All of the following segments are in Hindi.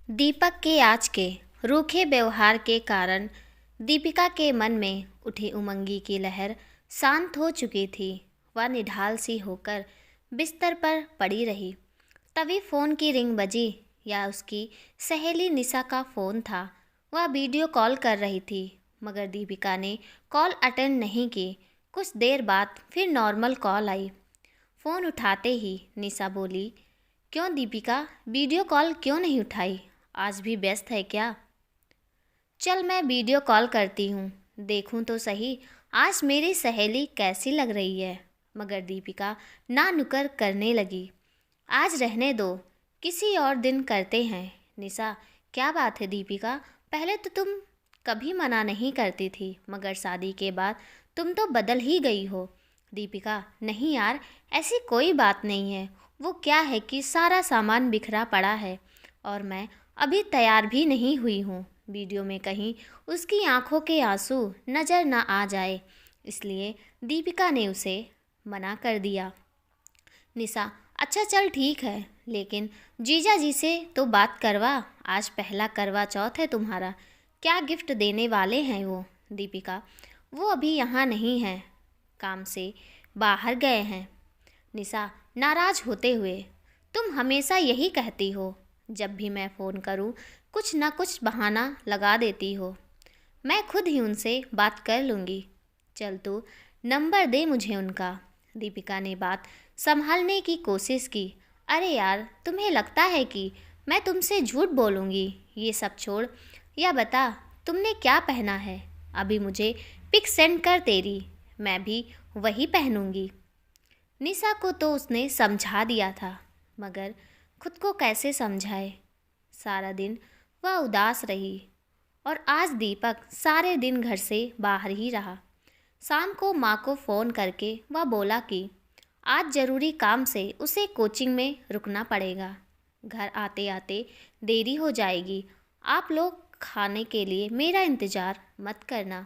दीपक के आज के रूखे व्यवहार के कारण दीपिका के मन में उठी उमंगी की लहर शांत हो चुकी थी। वह निढाल सी होकर बिस्तर पर पड़ी रही। तभी फ़ोन की रिंग बजी। या उसकी सहेली निशा का फ़ोन था। वह वीडियो कॉल कर रही थी, मगर दीपिका ने कॉल अटेंड नहीं की। कुछ देर बाद फिर नॉर्मल कॉल आई। फ़ोन उठाते ही निशा बोली, क्यों दीपिका, वीडियो कॉल क्यों नहीं उठाई? आज भी व्यस्त है क्या? चल मैं वीडियो कॉल करती हूँ, देखूँ तो सही आज मेरी सहेली कैसी लग रही है। मगर दीपिका ना नुकर करने लगी। आज रहने दो, किसी और दिन करते हैं। निशा, क्या बात है दीपिका, पहले तो तुम कभी मना नहीं करती थी, मगर शादी के बाद तुम तो बदल ही गई हो। दीपिका, नहीं यार, ऐसी कोई बात नहीं है। वो क्या है कि सारा सामान बिखरा पड़ा है और मैं अभी तैयार भी नहीं हुई हूँ। वीडियो में कहीं उसकी आंखों के आंसू नज़र ना आ जाए, इसलिए दीपिका ने उसे मना कर दिया। निशा, अच्छा चल ठीक है, लेकिन जीजा जी से तो बात करवा। आज पहला करवा चौथ है तुम्हारा, क्या गिफ्ट देने वाले हैं वो? दीपिका, वो अभी यहाँ नहीं है, काम से बाहर गए हैं। निशा नाराज होते हुए, तुम हमेशा यही कहती हो, जब भी मैं फ़ोन करूं कुछ ना कुछ बहाना लगा देती हो। मैं खुद ही उनसे बात कर लूँगी। चल तू नंबर दे मुझे उनका। दीपिका ने बात संभालने की कोशिश की। अरे यार, तुम्हें लगता है कि मैं तुमसे झूठ बोलूँगी? ये सब छोड़, या बता तुमने क्या पहना है? अभी मुझे पिक सेंड कर तेरी, मैं भी वही पहनूँगी। निशा को तो उसने समझा दिया था, मगर खुद को कैसे समझाए। सारा दिन वह उदास रही और आज दीपक सारे दिन घर से बाहर ही रहा। शाम को माँ को फ़ोन करके वह बोला कि आज ज़रूरी काम से उसे कोचिंग में रुकना पड़ेगा। घर आते आते देरी हो जाएगी। आप लोग खाने के लिए मेरा इंतज़ार मत करना।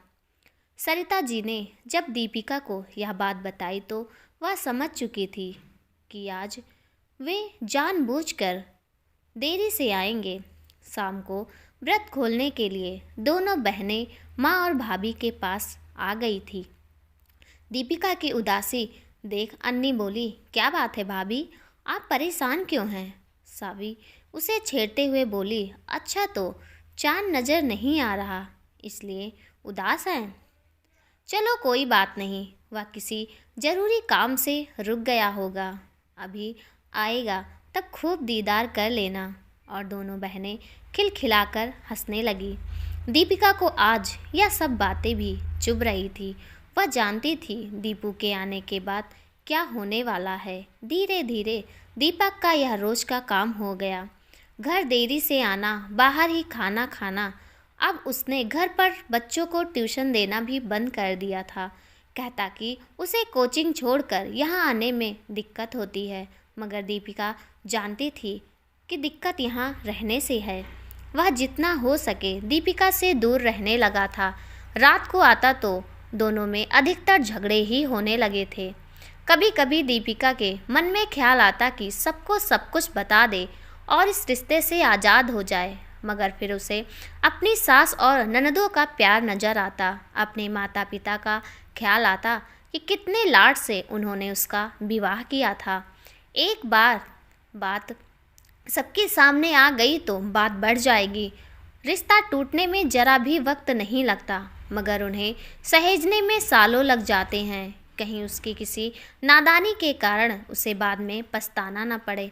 सरिता जी ने जब दीपिका को यह बात बताई तो वह समझ चुकी थी कि आज वे जानबूझकर देरी से आएंगे। शाम को व्रत खोलने के लिए दोनों बहनें माँ और भाभी के पास आ गई थी। दीपिका की उदासी देख अन्नी बोली, क्या बात है भाभी, आप परेशान क्यों हैं? सावी उसे छेड़ते हुए बोली, अच्छा तो चांद नज़र नहीं आ रहा, इसलिए उदास हैं। चलो कोई बात नहीं, वह किसी ज़रूरी काम से रुक गया होगा, अभी आएगा तब खूब दीदार कर लेना। और दोनों बहनें खिलखिलाकर हंसने लगी। दीपिका को आज यह सब बातें भी चुभ रही थी। वह जानती थी दीपू के आने के बाद क्या होने वाला है। धीरे धीरे दीपक का यह रोज़ का काम हो गया। घर देरी से आना, बाहर ही खाना खाना। अब उसने घर पर बच्चों को ट्यूशन देना भी बंद कर दिया था। कहता कि उसे कोचिंग छोड़कर यहाँ आने में दिक्कत होती है, मगर दीपिका जानती थी कि दिक्कत यहाँ रहने से है। वह जितना हो सके दीपिका से दूर रहने लगा था। रात को आता तो दोनों में अधिकतर झगड़े ही होने लगे थे। कभी कभी दीपिका के मन में ख्याल आता कि सबको सब कुछ बता दे और इस रिश्ते से आज़ाद हो जाए, मगर फिर उसे अपनी सास और ननदों का प्यार नज़र आता। अपने माता पिता का ख्याल आता कि कितने लाड से उन्होंने उसका विवाह किया था। एक बार बात सबके सामने आ गई तो बात बढ़ जाएगी। रिश्ता टूटने में जरा भी वक्त नहीं लगता, मगर उन्हें सहेजने में सालों लग जाते हैं। कहीं उसकी किसी नादानी के कारण उसे बाद में पछताना न पड़े।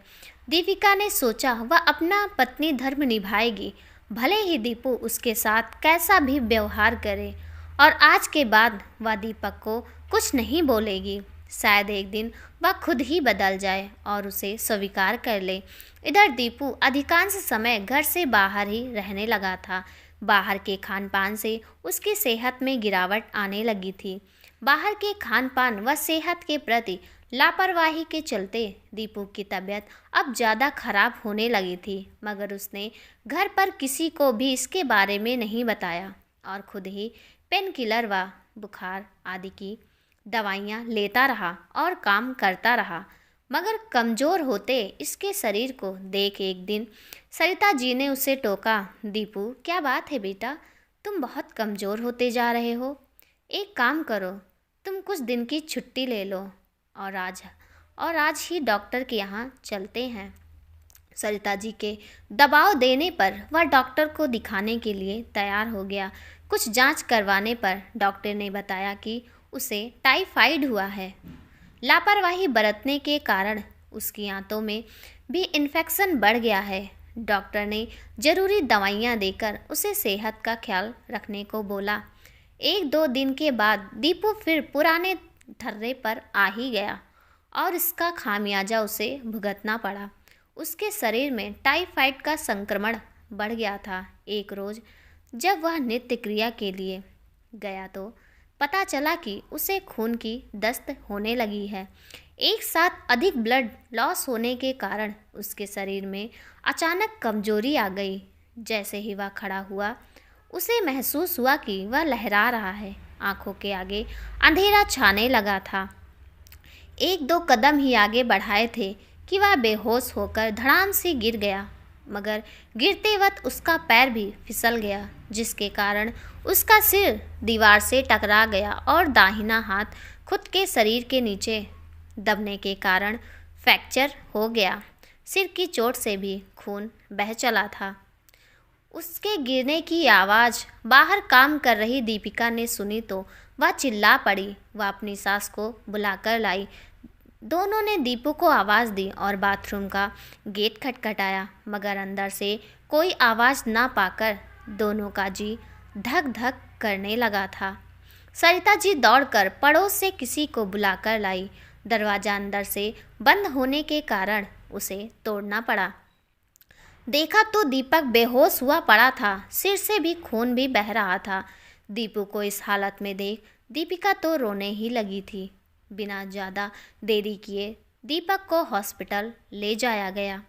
दीपिका ने सोचा वह अपना पत्नी धर्म निभाएगी, भले ही दीपू उसके साथ कैसा भी व्यवहार करे। और आज के बाद वह दीपक को कुछ नहीं बोलेगी। शायद एक दिन वह खुद ही बदल जाए और उसे स्वीकार कर ले। इधर दीपू अधिकांश समय घर से बाहर ही रहने लगा था। बाहर के खान पान से उसकी सेहत में गिरावट आने लगी थी। बाहर के खान पान व सेहत के प्रति लापरवाही के चलते दीपू की तबीयत अब ज़्यादा खराब होने लगी थी, मगर उसने घर पर किसी को भी इसके बारे में नहीं बताया और खुद ही पेन किलर व बुखार आदि की दवाइयाँ लेता रहा और काम करता रहा। मगर कमज़ोर होते इसके शरीर को देख एक दिन सरिता जी ने उसे टोका, दीपू क्या बात है बेटा, तुम बहुत कमज़ोर होते जा रहे हो। एक काम करो, तुम कुछ दिन की छुट्टी ले लो और आज ही डॉक्टर के यहाँ चलते हैं। सरिता जी के दबाव देने पर वह डॉक्टर को दिखाने के लिए तैयार हो गया। कुछ जांच करवाने पर डॉक्टर ने बताया कि उसे टाइफाइड हुआ है। लापरवाही बरतने के कारण उसकी आंतों में भी इन्फेक्शन बढ़ गया है। डॉक्टर ने ज़रूरी दवाइयाँ देकर उसे सेहत का ख्याल रखने को बोला। 1-2 दिन के बाद दीपू फिर पुराने धर्रे पर आ ही गया और इसका खामियाजा उसे भुगतना पड़ा। उसके शरीर में टाइफाइड का संक्रमण बढ़ गया था। एक रोज़ जब वह नित्य क्रिया के लिए गया तो पता चला कि उसे खून की दस्त होने लगी है। एक साथ अधिक ब्लड लॉस होने के कारण उसके शरीर में अचानक कमजोरी आ गई। जैसे ही वह खड़ा हुआ उसे महसूस हुआ कि वह लहरा रहा है। आंखों के आगे अंधेरा छाने लगा था। 1-2 कदम ही आगे बढ़ाए थे कि वह बेहोश होकर धड़ाम से गिर गया, मगर गिरते वक्त उसका पैर भी फिसल गया, जिसके कारण उसका सिर दीवार से टकरा गया और दाहिना हाथ खुद के शरीर के नीचे दबने के कारण फ्रैक्चर हो गया। सिर की चोट से भी खून बह चला था। उसके गिरने की आवाज़ बाहर काम कर रही दीपिका ने सुनी तो वह चिल्ला पड़ी। वह अपनी सास को बुलाकर लाई। दोनों ने दीपू को आवाज़ दी और बाथरूम का गेट खटखटाया, मगर अंदर से कोई आवाज़ ना पाकर दोनों का जी धक धक करने लगा था। सरिता जी दौड़कर पड़ोस से किसी को बुलाकर लाई। दरवाज़ा अंदर से बंद होने के कारण उसे तोड़ना पड़ा। देखा तो दीपक बेहोश हुआ पड़ा था, सिर से भी खून भी बह रहा था। दीपू को इस हालत में देख दीपिका तो रोने ही लगी थी। बिना ज़्यादा देरी किए दीपक को हॉस्पिटल ले जाया गया।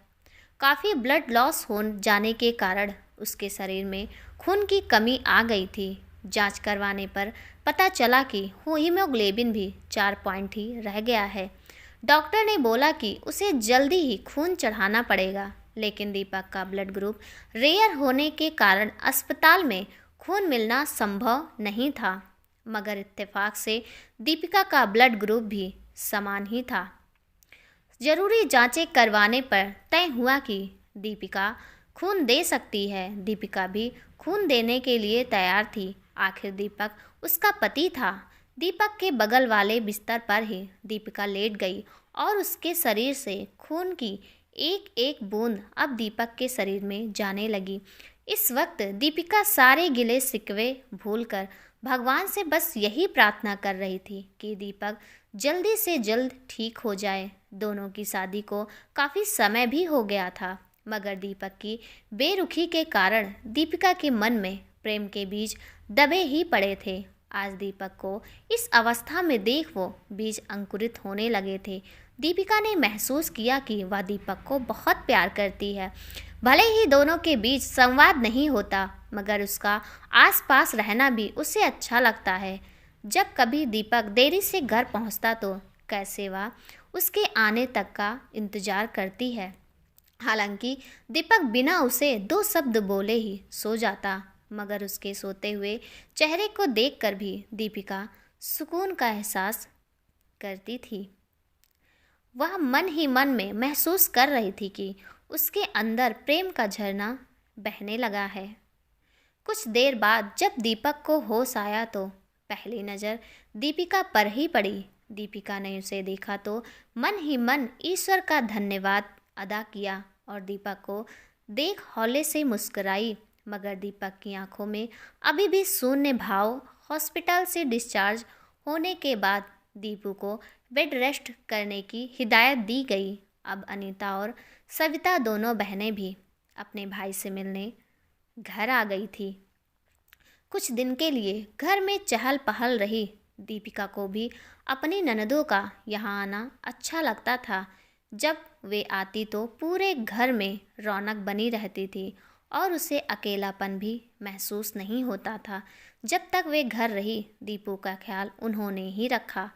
काफ़ी ब्लड लॉस हो जाने के कारण उसके शरीर में खून की कमी आ गई थी। जांच करवाने पर पता चला कि हीमोग्लोबिन भी 4 पॉइंट ही रह गया है। डॉक्टर ने बोला कि उसे जल्दी ही खून चढ़ाना पड़ेगा, लेकिन दीपक का ब्लड ग्रुप रेयर होने के कारण अस्पताल में खून मिलना संभव नहीं था। मगर इत्तेफाक से दीपिका का ब्लड ग्रुप भी समान ही था। जरूरी जांचें करवाने पर तय हुआ कि दीपिका खून दे सकती है। दीपिका भी खून देने के लिए तैयार थी। आखिर दीपक उसका पति था। दीपक के बगल वाले बिस्तर पर ही दीपिका लेट गई और उसके शरीर से खून की एक एक बूंद अब दीपक के शरीर में जाने लगी। इस वक्त दीपिका सारे गिले शिकवे भूलकर भगवान से बस यही प्रार्थना कर रही थी कि दीपक जल्दी से जल्द ठीक हो जाए। दोनों की शादी को काफ़ी समय भी हो गया था, मगर दीपक की बेरुखी के कारण दीपिका के मन में प्रेम के बीज दबे ही पड़े थे। आज दीपक को इस अवस्था में देख वो बीज अंकुरित होने लगे थे। दीपिका ने महसूस किया कि वह दीपक को बहुत प्यार करती है। भले ही दोनों के बीच संवाद नहीं होता, मगर उसका आसपास रहना भी उसे अच्छा लगता है। जब कभी दीपक देरी से घर पहुंचता तो कैसे वह उसके आने तक का इंतजार करती है। हालांकि दीपक बिना उसे 2 शब्द बोले ही सो जाता, मगर उसके सोते हुए चेहरे को देखकर भी दीपिका सुकून का एहसास करती थी। वह मन ही मन में महसूस कर रही थी कि उसके अंदर प्रेम का झरना बहने लगा है। कुछ देर बाद जब दीपक को होश आया तो पहली नज़र दीपिका पर ही पड़ी। दीपिका ने उसे देखा तो मन ही मन ईश्वर का धन्यवाद अदा किया और दीपक को देख हौले से मुस्कुराई, मगर दीपक की आंखों में अभी भी शून्य भाव। हॉस्पिटल से डिस्चार्ज होने के बाद दीपू को बेड रेस्ट करने की हिदायत दी गई। अब अनीता और सविता दोनों बहनें भी अपने भाई से मिलने घर आ गई थी। कुछ दिन के लिए घर में चहल पहल रही। दीपिका को भी अपनी ननदों का यहाँ आना अच्छा लगता था। जब वे आती तो पूरे घर में रौनक बनी रहती थी और उसे अकेलापन भी महसूस नहीं होता था। जब तक वे घर रही, दीपू का ख्याल उन्होंने ही रखा।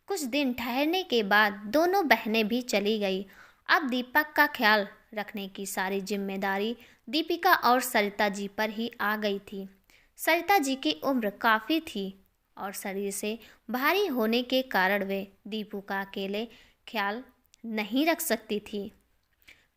कुछ दिन ठहरने के बाद दोनों बहनें भी चली गई। अब दीपक का ख्याल रखने की सारी जिम्मेदारी दीपिका और सरिता जी पर ही आ गई थी। सरिता जी की उम्र काफ़ी थी और शरीर से भारी होने के कारण वे दीपू का अकेले ख्याल नहीं रख सकती थी।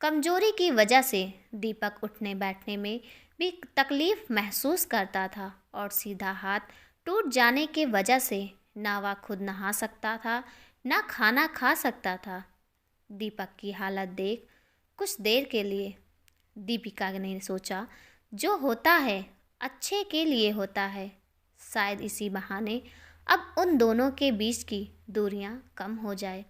कमजोरी की वजह से दीपक उठने बैठने में भी तकलीफ महसूस करता था और सीधा हाथ टूट जाने के वजह से ना वह खुद नहा सकता था, ना खाना खा सकता था। दीपक की हालत देख कुछ देर के लिए दीपिका ने सोचा, जो होता है अच्छे के लिए होता है। शायद इसी बहाने अब उन दोनों के बीच की दूरियां कम हो जाए।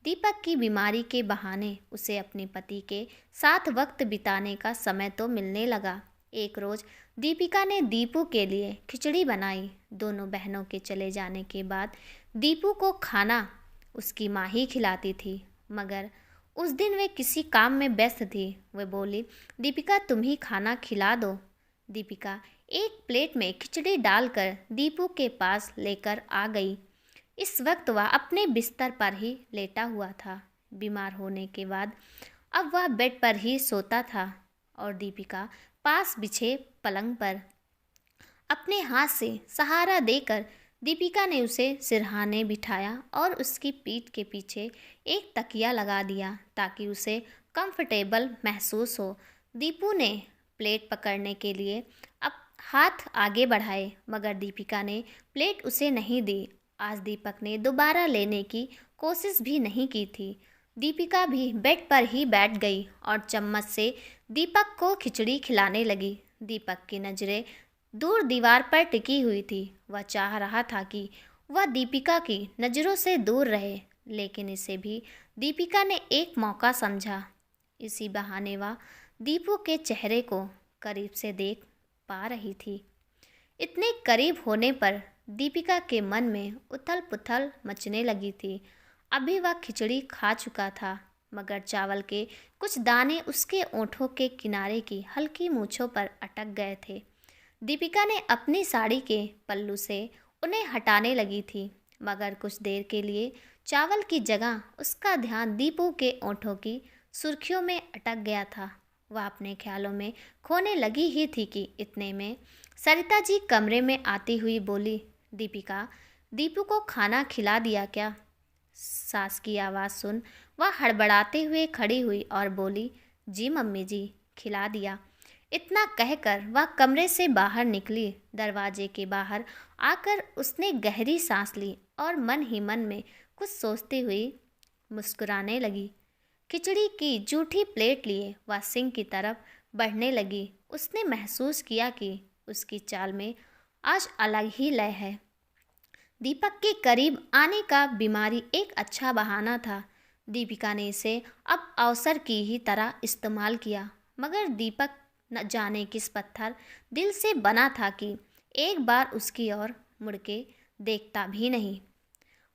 दीपक की बीमारी के बहाने उसे अपने पति के साथ वक्त बिताने का समय तो मिलने लगा। एक रोज़ दीपिका ने दीपू के लिए खिचड़ी बनाई। दोनों बहनों के चले जाने के बाद दीपू को खाना उसकी माँ ही खिलाती थी, मगर उस दिन वे किसी काम में व्यस्त थी। वे बोली, दीपिका तुम ही खाना खिला दो। दीपिका एक प्लेट में खिचड़ी डालकर दीपू के पास लेकर आ गई। इस वक्त वह अपने बिस्तर पर ही लेटा हुआ था। बीमार होने के बाद अब वह बेड पर ही सोता था और दीपिका पास बिछे पलंग पर अपने हाथ से सहारा देकर दीपिका ने उसे सिरहाने बिठाया और उसकी पीठ के पीछे एक तकिया लगा दिया ताकि उसे कंफर्टेबल महसूस हो। दीपू ने प्लेट पकड़ने के लिए अब हाथ आगे बढ़ाए, मगर दीपिका ने प्लेट उसे नहीं दी। आज दीपक ने दोबारा लेने की कोशिश भी नहीं की थी। दीपिका भी बेड पर ही बैठ गई और चम्मच से दीपक को खिचड़ी खिलाने लगी। दीपक की नज़रें दूर दीवार पर टिकी हुई थी। वह चाह रहा था कि वह दीपिका की नज़रों से दूर रहे, लेकिन इसे भी दीपिका ने एक मौका समझा। इसी बहाने वह दीपू के चेहरे को करीब से देख पा रही थी। इतने करीब होने पर दीपिका के मन में उथल पुथल मचने लगी थी। अभी वह खिचड़ी खा चुका था, मगर चावल के कुछ दाने उसके ओंठों के किनारे की हल्की मूंछों पर अटक गए थे। दीपिका ने अपनी साड़ी के पल्लू से उन्हें हटाने लगी थी, मगर कुछ देर के लिए चावल की जगह उसका ध्यान दीपू के ओंठों की सुर्खियों में अटक गया था। वह अपने ख्यालों में खोने लगी ही थी कि इतने में सरिता जी कमरे में आती हुई बोली, दीपिका, दीपू को खाना खिला दिया क्या? सास की आवाज़ सुन वह हड़बड़ाते हुए खड़ी हुई और बोली, जी मम्मी जी, खिला दिया। इतना कहकर वह कमरे से बाहर निकली। दरवाजे के बाहर आकर उसने गहरी सांस ली और मन ही मन में कुछ सोचती हुई मुस्कुराने लगी। खिचड़ी की जूठी प्लेट लिए वह सिंक की तरफ बढ़ने लगी। उसने महसूस किया कि उसकी चाल में आज अलग ही लय है। दीपक के करीब आने का बीमारी एक अच्छा बहाना था। दीपिका ने इसे अब अवसर की ही तरह इस्तेमाल किया, मगर दीपक न जाने किस पत्थर दिल से बना था कि एक बार उसकी ओर मुड़ के देखता भी नहीं।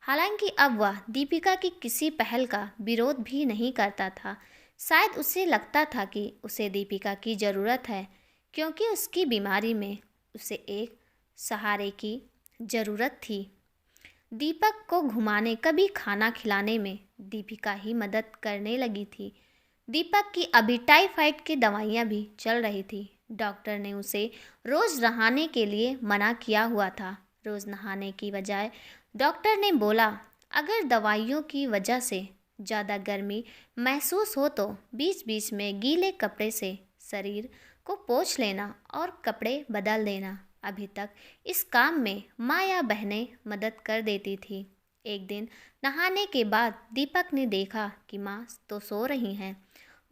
हालांकि अब वह दीपिका की किसी पहल का विरोध भी नहीं करता था। शायद उसे लगता था कि उसे दीपिका की ज़रूरत है, क्योंकि उसकी बीमारी में उसे एक सहारे की ज़रूरत थी। दीपक को घुमाने, कभी खाना खिलाने में दीपिका ही मदद करने लगी थी। दीपक की अभी टाइफाइड की दवाइयाँ भी चल रही थी। डॉक्टर ने उसे रोज़ नहाने के लिए मना किया हुआ था। रोज़ नहाने की बजाय डॉक्टर ने बोला, अगर दवाइयों की वजह से ज़्यादा गर्मी महसूस हो तो बीच बीच में गीले कपड़े से शरीर को पोंछ लेना और कपड़े बदल देना। अभी तक इस काम में माँ या बहनें मदद कर देती थी। एक दिन नहाने के बाद दीपक ने देखा कि माँ तो सो रही हैं।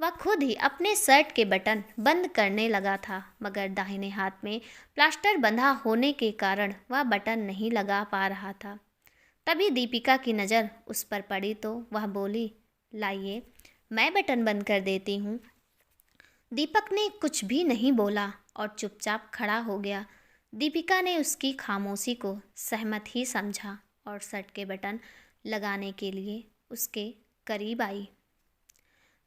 वह खुद ही अपने शर्ट के बटन बंद करने लगा था, मगर दाहिने हाथ में प्लास्टर बंधा होने के कारण वह बटन नहीं लगा पा रहा था। तभी दीपिका की नज़र उस पर पड़ी तो वह बोली, लाइए मैं बटन बंद कर देती हूँ। दीपक ने कुछ भी नहीं बोला और चुपचाप खड़ा हो गया। दीपिका ने उसकी खामोशी को सहमत ही समझा और शर्ट के बटन लगाने के लिए उसके करीब आई।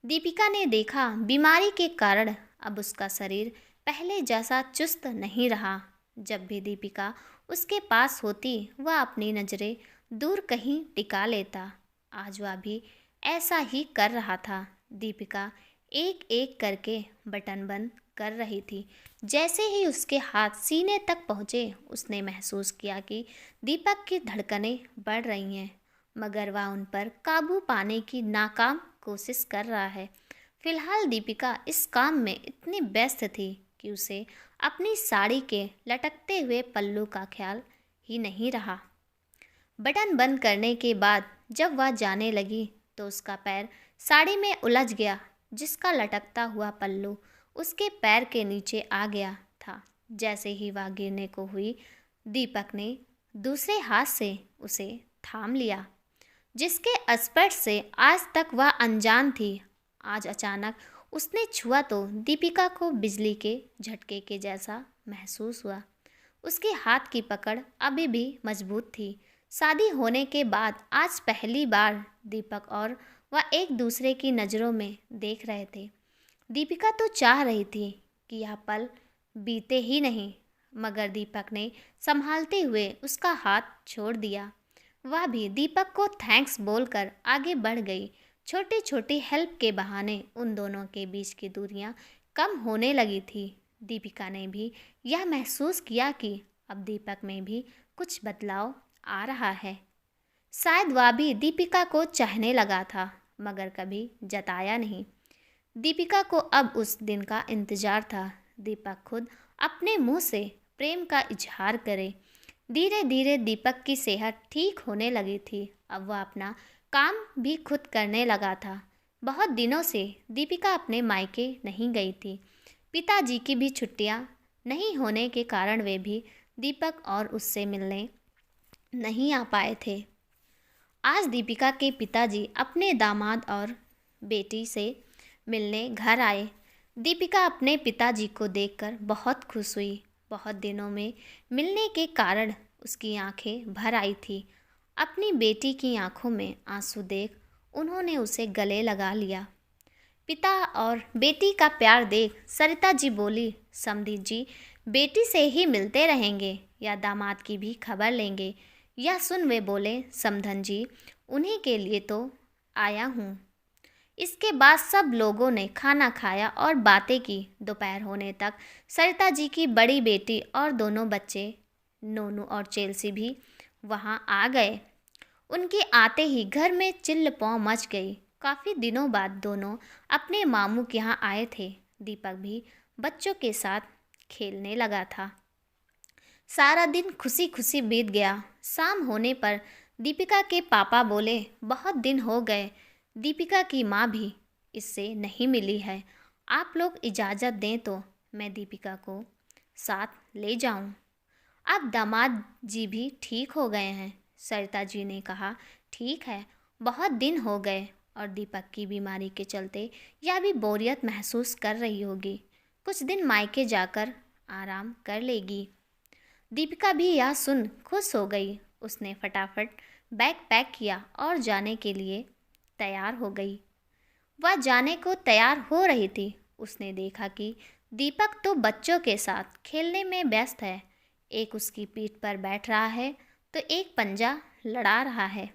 दीपिका ने देखा बीमारी के कारण अब उसका शरीर पहले जैसा चुस्त नहीं रहा। जब भी दीपिका उसके पास होती वह अपनी नज़रें दूर कहीं टिका लेता। आज वह भी ऐसा ही कर रहा था। दीपिका एक एक करके बटन बंद कर रही थी। जैसे ही उसके हाथ सीने तक पहुँचे, उसने महसूस किया कि दीपक की धड़कनें बढ़ रही हैं, मगर वह उन पर काबू पाने की नाकाम कोशिश कर रहा है। फिलहाल दीपिका इस काम में इतनी व्यस्त थी कि उसे अपनी साड़ी के लटकते हुए पल्लू का ख्याल ही नहीं रहा। बटन बंद करने के बाद जब वह जाने लगी तो उसका पैर साड़ी में उलझ गया, जिसका लटकता हुआ पल्लू उसके पैर के नीचे आ गया था। जैसे ही वह गिरने को हुई, दीपक ने दूसरे हाथ से उसे थाम लिया, जिसके स्पर्श से आज तक वह अनजान थी। आज अचानक उसने छुआ तो दीपिका को बिजली के झटके के जैसा महसूस हुआ। उसके हाथ की पकड़ अभी भी मजबूत थी। शादी होने के बाद आज पहली बार दीपक और वह एक दूसरे की नज़रों में देख रहे थे। दीपिका तो चाह रही थी कि यह पल बीते ही नहीं, मगर दीपक ने संभालते हुए उसका हाथ छोड़ दिया। वह भी दीपक को थैंक्स बोलकर आगे बढ़ गई। छोटी छोटी हेल्प के बहाने उन दोनों के बीच की दूरियां कम होने लगी थी। दीपिका ने भी यह महसूस किया कि अब दीपक में भी कुछ बदलाव आ रहा है। शायद वह भी दीपिका को चाहने लगा था, मगर कभी जताया नहीं। दीपिका को अब उस दिन का इंतजार था। दीपक खुद अपने मुंह से प्रेम का इजहार करे। धीरे धीरे दीपक की सेहत ठीक होने लगी थी। अब वह अपना काम भी खुद करने लगा था। बहुत दिनों से दीपिका अपने मायके नहीं गई थी। पिताजी की भी छुट्टियां नहीं होने के कारण वे भी दीपक और उससे मिलने नहीं आ पाए थे। आज दीपिका के पिताजी अपने दामाद और बेटी से मिलने घर आए। दीपिका अपने पिताजी को देखकर बहुत खुश हुई। बहुत दिनों में मिलने के कारण उसकी आंखें भर आई थी। अपनी बेटी की आंखों में आंसू देख उन्होंने उसे गले लगा लिया। पिता और बेटी का प्यार देख सरिता जी बोली, समधी जी बेटी से ही मिलते रहेंगे या दामाद की भी खबर लेंगे? यह सुन वे बोले, समधन जी उन्हीं के लिए तो आया हूँ। इसके बाद सब लोगों ने खाना खाया और बातें की। दोपहर होने तक सरिता जी की बड़ी बेटी और दोनों बच्चे नोनू और चेल्सी भी वहाँ आ गए। उनके आते ही घर में चिल्ल पौ मच गई। काफ़ी दिनों बाद दोनों अपने मामू के यहाँ आए थे। दीपक भी बच्चों के साथ खेलने लगा था। सारा दिन खुशी खुशी बीत गया। शाम होने पर दीपिका के पापा बोले, बहुत दिन हो गए, दीपिका की माँ भी इससे नहीं मिली है। आप लोग इजाज़त दें तो मैं दीपिका को साथ ले जाऊं। अब दामाद जी भी ठीक हो गए हैं। सरिता जी ने कहा, ठीक है, बहुत दिन हो गए और दीपक की बीमारी के चलते यह भी बोरियत महसूस कर रही होगी। कुछ दिन मायके जाकर आराम कर लेगी। दीपिका भी यह सुन खुश हो गई। उसने फटाफट बैग पैक किया और जाने के लिए तैयार हो गई। वह जाने को तैयार हो रही थी। उसने देखा कि दीपक तो बच्चों के साथ खेलने में व्यस्त है। एक उसकी पीठ पर बैठ रहा है तो एक पंजा लड़ा रहा है।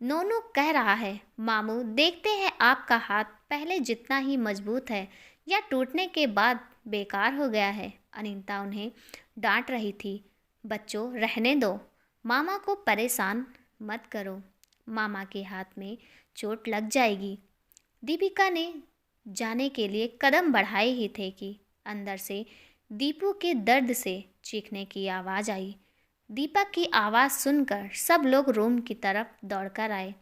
नोनू कह रहा है, मामू देखते हैं आपका हाथ पहले जितना ही मजबूत है या टूटने के बाद बेकार हो गया है। अनीता उन्हें डांट रही थी, बच्चों रहने दो, मामा को परेशान मत करो, मामा के हाथ में चोट लग जाएगी। दीपिका ने जाने के लिए कदम बढ़ाए ही थे कि अंदर से दीपू के दर्द से चीखने की आवाज़ आई। दीपक की आवाज़ सुनकर सब लोग रूम की तरफ दौड़कर आए।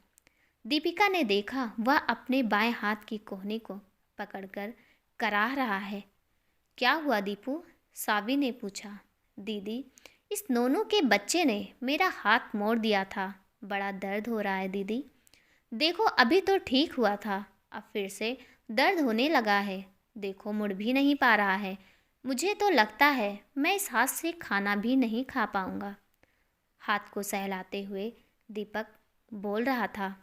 दीपिका ने देखा वह अपने बाएं हाथ की कोहनी को पकड़कर कराह रहा है। क्या हुआ दीपू? सावी ने पूछा। दीदी, इस नोनू के बच्चे ने मेरा हाथ मोड़ दिया था, बड़ा दर्द हो रहा है दीदी। देखो अभी तो ठीक हुआ था, अब फिर से दर्द होने लगा है। देखो मुड़ भी नहीं पा रहा है। मुझे तो लगता है मैं इस हाथ से खाना भी नहीं खा पाऊंगा। हाथ को सहलाते हुए दीपक बोल रहा था।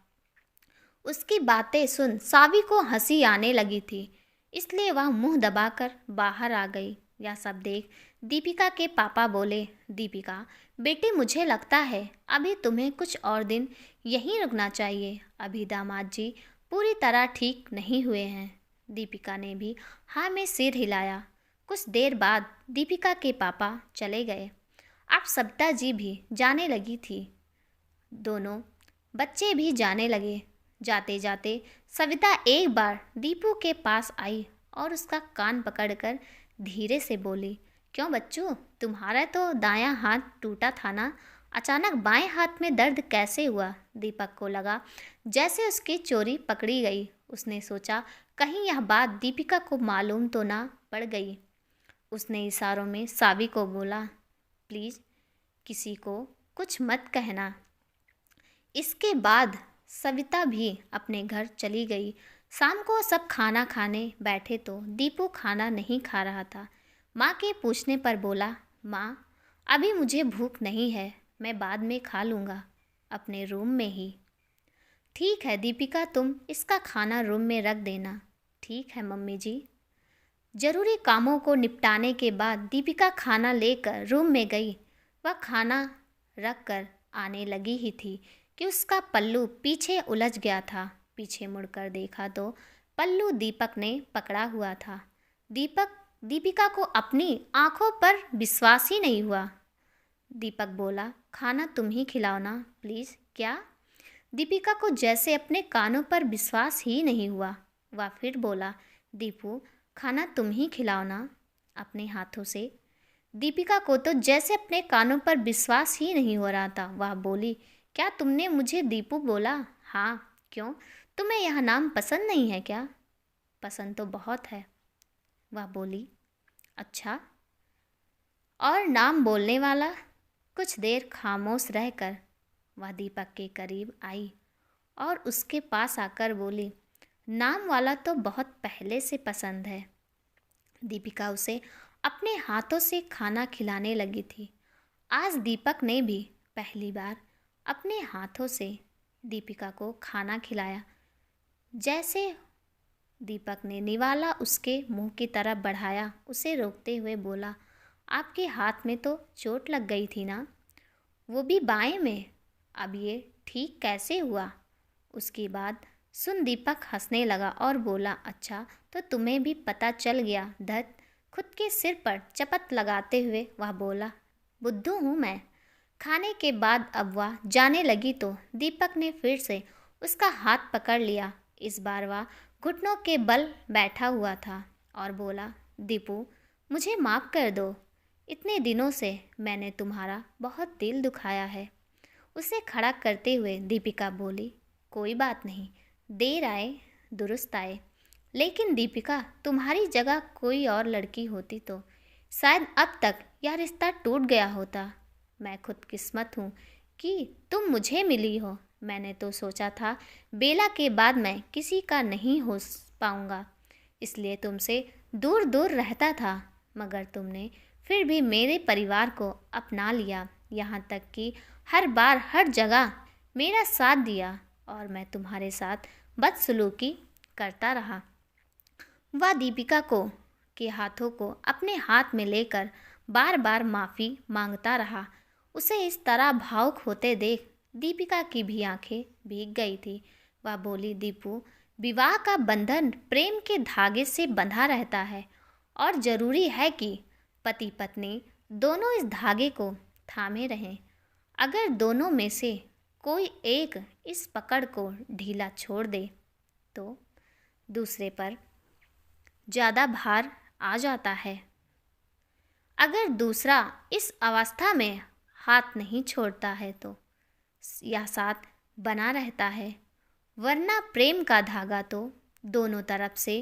उसकी बातें सुन सावी को हंसी आने लगी थी, इसलिए वह मुंह दबाकर बाहर आ गई। यह सब देख दीपिका के पापा बोले, दीपिका बेटी, मुझे लगता है अभी तुम्हें कुछ और दिन यहीं रुकना चाहिए। अभी दामाद जी पूरी तरह ठीक नहीं हुए हैं। दीपिका ने भी हाँ में सिर हिलाया। कुछ देर बाद दीपिका के पापा चले गए। अब सविता जी भी जाने लगी थी। दोनों बच्चे भी जाने लगे। जाते जाते सविता एक बार दीपू के पास आई और उसका कान पकड़कर धीरे से बोली, क्यों बच्चों, तुम्हारा तो दायां हाथ टूटा था ना, अचानक बाएं हाथ में दर्द कैसे हुआ? दीपक को लगा जैसे उसकी चोरी पकड़ी गई। उसने सोचा कहीं यह बात दीपिका को मालूम तो ना पड़ गई। उसने इशारों में सावी को बोला, प्लीज़ किसी को कुछ मत कहना। इसके बाद सविता भी अपने घर चली गई। शाम को सब खाना खाने बैठे तो दीपू खाना नहीं खा रहा था। माँ के पूछने पर बोला, माँ अभी मुझे भूख नहीं है, मैं बाद में खा लूँगा अपने रूम में ही। ठीक है दीपिका, तुम इसका खाना रूम में रख देना। ठीक है मम्मी जी। जरूरी कामों को निपटाने के बाद दीपिका खाना लेकर रूम में गई। वह खाना रख कर आने लगी ही थी कि उसका पल्लू पीछे उलझ गया था। पीछे मुड़कर देखा तो पल्लू दीपक ने पकड़ा हुआ था। दीपिका को अपनी आंखों पर विश्वास ही नहीं हुआ। दीपक बोला, खाना तुम ही खिलाओ ना प्लीज़। क्या? दीपिका को जैसे अपने कानों पर विश्वास ही नहीं हुआ। वह फिर बोला, दीपू खाना तुम ही खिलाओ ना अपने हाथों से। दीपिका को तो जैसे अपने कानों पर विश्वास ही नहीं हो रहा था। वह बोली, क्या तुमने मुझे दीपू बोला? हाँ, क्यों, तुम्हें यह नाम पसंद नहीं है क्या? पसंद तो बहुत है। वह बोली, अच्छा। और नाम बोलने वाला? कुछ देर खामोश रहकर वह दीपक के करीब आई और उसके पास आकर बोली, नाम वाला तो बहुत पहले से पसंद है। दीपिका उसे अपने हाथों से खाना खिलाने लगी थी। आज दीपक ने भी पहली बार अपने हाथों से दीपिका को खाना खिलाया। जैसे दीपक ने निवाला उसके मुंह की तरफ बढ़ाया, उसे रोकते हुए बोला, आपके हाथ में तो चोट लग गई थी ना, वो भी बाएं में। अब ये ठीक कैसे हुआ? उसके बाद सुन दीपक हंसने लगा और बोला, अच्छा तो तुम्हें भी पता चल गया। धत, खुद के सिर पर चपत लगाते हुए वह बोला, बुद्धू हूँ मैं। खाने के बाद अब वह जाने लगी तो दीपक ने फिर से उसका हाथ पकड़ लिया। इस बार वह घुटनों के बल बैठा हुआ था और बोला, दीपू मुझे माफ़ कर दो, इतने दिनों से मैंने तुम्हारा बहुत दिल दुखाया है। उसे खड़ा करते हुए दीपिका बोली, कोई बात नहीं, देर आए दुरुस्त आए। लेकिन दीपिका, तुम्हारी जगह कोई और लड़की होती तो शायद अब तक यह रिश्ता टूट गया होता। मैं खुदकिस्मत हूँ कि तुम मुझे मिली हो। मैंने तो सोचा था बेला के बाद मैं किसी का नहीं हो पाऊँगा, इसलिए तुमसे दूर दूर रहता था, मगर तुमने फिर भी मेरे परिवार को अपना लिया। यहाँ तक कि हर बार हर जगह मेरा साथ दिया और मैं तुम्हारे साथ बदसलूकी करता रहा। वह दीपिका को के हाथों को अपने हाथ में लेकर बार बार माफ़ी मांगता रहा। उसे इस तरह भावुक होते देख दीपिका की भी आंखें भीग गई थी। वह बोली, दीपू, विवाह का बंधन प्रेम के धागे से बंधा रहता है और ज़रूरी है कि पति पत्नी दोनों इस धागे को थामे रहें। अगर दोनों में से कोई एक इस पकड़ को ढीला छोड़ दे तो दूसरे पर ज़्यादा भार आ जाता है। अगर दूसरा इस अवस्था में हाथ नहीं छोड़ता है तो यह साथ बना रहता है, वरना प्रेम का धागा तो दोनों तरफ से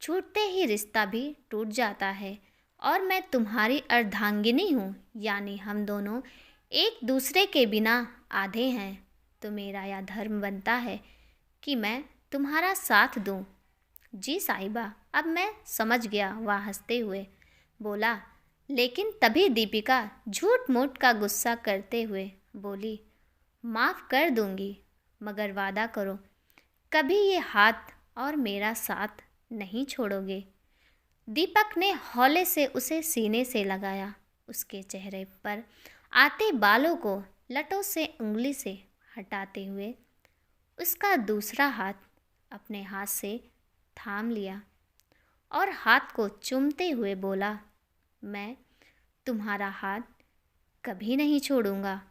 छूटते ही रिश्ता भी टूट जाता है। और मैं तुम्हारी अर्धांगिनी हूँ, यानी हम दोनों एक दूसरे के बिना आधे हैं। तो मेरा यह धर्म बनता है कि मैं तुम्हारा साथ दूँ। जी साहिबा, अब मैं समझ गया। वह हंसते हुए बोला। लेकिन तभी दीपिका झूठ मूठ का गुस्सा करते हुए बोली, माफ़ कर दूंगी, मगर वादा करो कभी ये हाथ और मेरा साथ नहीं छोड़ोगे। दीपक ने हौले से उसे सीने से लगाया। उसके चेहरे पर आते बालों को लटों से उंगली से हटाते हुए उसका दूसरा हाथ अपने हाथ से थाम लिया और हाथ को चूमते हुए बोला, मैं तुम्हारा हाथ कभी नहीं छोड़ूंगा।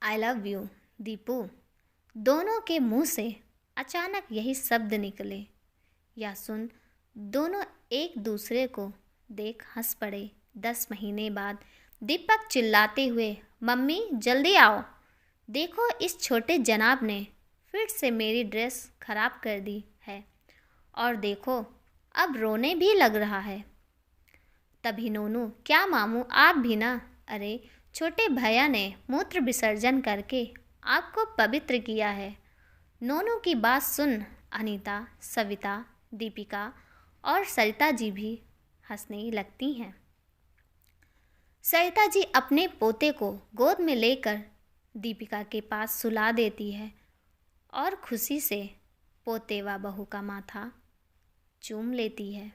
I love you Deepu. दोनों के मुंह से अचानक यही शब्द निकले। यह सुन दोनों एक दूसरे को देख हंस पड़े। 10 महीने बाद दीपक चिल्लाते हुए, मम्मी जल्दी आओ, देखो इस छोटे जनाब ने फिर से मेरी ड्रेस खराब कर दी है और देखो अब रोने भी लग रहा है। तभी नोनू, क्या मामू आप भी ना, अरे छोटे भैया ने मूत्र विसर्जन करके आपको पवित्र किया है। नोनू की बात सुन अनीता, सविता, दीपिका और सरिता जी भी हंसने लगती हैं। सरिता जी अपने पोते को गोद में लेकर दीपिका के पास सुला देती है और खुशी से पोते व बहू का माथा चूम लेती है।